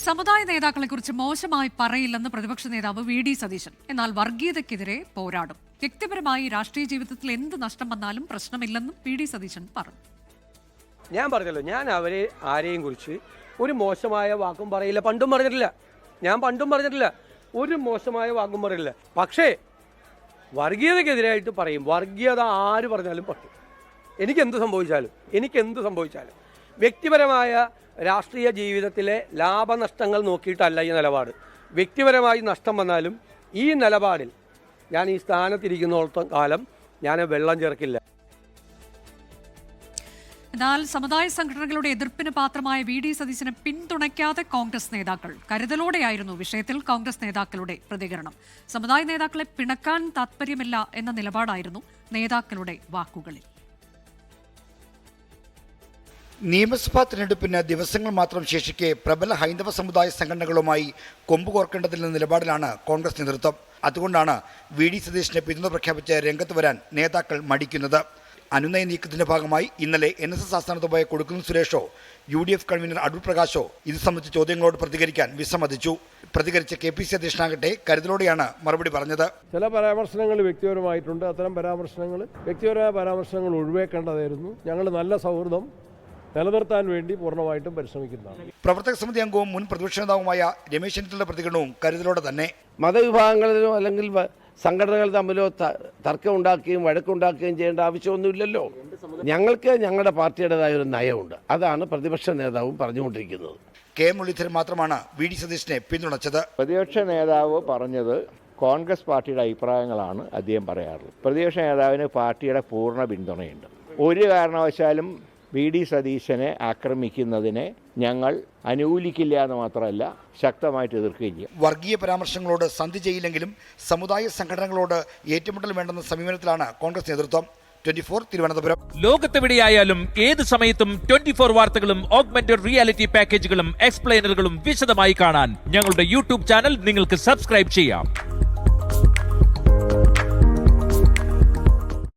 സമുദായ നേതാക്കളെക്കുറിച്ച് മോശമായി പറയില്ലെന്ന് പ്രതിപക്ഷ നേതാവ് വി.ഡി. സതീശൻ. എന്നാൽ വർഗീയതയ്ക്കെതിരെ പോരാടും. വ്യക്തിപരമായി രാഷ്ട്രീയ ജീവിതത്തിൽ എന്ത് നഷ്ടം വന്നാലും പ്രശ്നമില്ലെന്നും വി.ഡി. സതീശൻ പറഞ്ഞു. ഞാൻ പറഞ്ഞല്ലോ, ഞാൻ അവരെ ആരെയും കുറിച്ച് ഒരു മോശമായ വാക്കും പറയില്ല. പണ്ടും പറഞ്ഞിട്ടില്ല. ഒരു മോശമായ വാക്കും പറയില്ല. പക്ഷേ വർഗീയതയ്ക്കെതിരായിട്ട് പറയും. വർഗീയത ആര് പറഞ്ഞാലും പറയും. എനിക്കെന്ത് സംഭവിച്ചാലും വ്യക്തിപരമായ രാഷ്ട്രീയ ജീവിതത്തിലെ ലാഭനഷ്ടങ്ങൾ നോക്കിയിട്ടല്ല ഈ നിലപാട്. വ്യക്തിപരമായി നഷ്ടം വന്നാലും ഈ നിലപാടിൽ ഞാൻ ഈ സ്ഥാനത്തിരിക്കുന്നിടത്തോളം കാലം ഞാൻ വെള്ളം ചേർക്കില്ല. എന്നാൽ സമുദായ സംഘടനകളുടെ എതിർപ്പിന് പാത്രമായ വി.ഡി. സതീശനെ പിന്തുണയ്ക്കാതെ കോൺഗ്രസ് നേതാക്കൾ. കരുതലോടെയായിരുന്നു വിഷയത്തിൽ കോൺഗ്രസ് നേതാക്കളുടെ പ്രതികരണം. സമുദായ നേതാക്കളെ പിണക്കാൻ താത്പര്യമില്ല എന്ന നിലപാടായിരുന്നു നേതാക്കളുടെ വാക്കുകളിൽ. നിയമസഭാ തിരഞ്ഞെടുപ്പിന് ദിവസങ്ങൾ മാത്രം ശേഷിക്കെ പ്രബല ഹൈന്ദവ സമുദായ സംഘടനകളുമായി കൊമ്പുകോർക്കേണ്ടതില്ലെന്ന നിലപാടിലാണ് കോൺഗ്രസ് നേതൃത്വം. അതുകൊണ്ടാണ് വി.ഡി. സതീശനെ പിന്തുണ പ്രഖ്യാപിച്ച് രംഗത്ത് വരാൻ നേതാക്കൾ മടിക്കുന്നത്. അനുനയ നീക്കത്തിന്റെ ഭാഗമായി ഇന്നലെ NSS ആസ്ഥാനത്ത് പോയ കൊടുക്കുന്ന സുരേഷോ UDF കൺവീനർ അടൂർ പ്രകാശോ ഇത് സംബന്ധിച്ച ചോദ്യങ്ങളോട് പ്രതികരിക്കാൻ വിസമ്മതിച്ചു. പ്രതികരിച്ച KPC അധ്യക്ഷനാകട്ടെ കരുതലോടെയാണ് മറുപടി പറഞ്ഞത്. ചില പരാമർശങ്ങൾ വ്യക്തിപരമായിട്ടുണ്ട്. അത്തരം വ്യക്തിപരമായ പരാമർശങ്ങൾ ഒഴിവാക്കേണ്ടതായിരുന്നു. ഞങ്ങൾ നല്ല സൗഹൃദം നിലനിർത്താൻ വേണ്ടി പൂർണ്ണമായിട്ടും പരിശ്രമിക്കുന്നതാണ്. പ്രവർത്തക സമിതി അംഗവും മുൻ പ്രതിപക്ഷ നേതാവുമായ രമേശ് ചെന്നിത്തലയുടെ പ്രതികരണവും കരുതലോടെ തന്നെ. മതവിഭാഗങ്ങളിലോ അല്ലെങ്കിൽ സംഘടനകൾ തമ്മിലോ തർക്കം ഉണ്ടാക്കുകയും വഴക്കുണ്ടാക്കുകയും ചെയ്യേണ്ട ആവശ്യമൊന്നുമില്ലല്ലോ. ഞങ്ങൾക്ക് ഞങ്ങളുടെ പാർട്ടിയുടേതായ ഒരു നയമുണ്ട്. അതാണ് പ്രതിപക്ഷ നേതാവും പറഞ്ഞുകൊണ്ടിരിക്കുന്നത്. കെ മുരളീധരൻ മാത്രമാണ് വി.ഡി. സതീശനെ പിന്തുണച്ചത്. പ്രതിപക്ഷ നേതാവ് പറഞ്ഞത് കോൺഗ്രസ് പാർട്ടിയുടെ അഭിപ്രായങ്ങളാണ് അദ്ദേഹം പറയാറുള്ളത്. പ്രതിപക്ഷ നേതാവിന് പാർട്ടിയുടെ പൂർണ്ണ പിന്തുണയുണ്ട്. ഒരു കാരണവശാലും വി.ഡി. സതീശനെ ആക്രമിക്കുന്നതിനെ ഞങ്ങൾ അനുകൂലിക്കില്ല എന്ന് മാത്രമല്ല ശക്തമായിട്ട് എതിർക്കുകയും ചെയ്യും. വർഗീയ പരാമർശങ്ങളോട് സന്ധി ചെയ്യില്ലെങ്കിലും സമുദായ സംഘടനകളോട് ഏറ്റുമുട്ടൽ വേണ്ടെന്ന സമീപനത്തിലാണ് കോൺഗ്രസ് നേതൃത്വം. 24 തിരുവനന്തപുരം. ലോകത്തെവിടെയായാലും ഏത് സമയത്തും 24 വാർത്തകളും ഓഗ്മെന്റഡ് റിയാലിറ്റി പാക്കേജുകളും എക്സ്പ്ലെയിനറുകളും വിശദമായി കാണാൻ ഞങ്ങളുടെ യൂട്യൂബ് ചാനൽ നിങ്ങൾക്ക് സബ്സ്ക്രൈബ് ചെയ്യാം.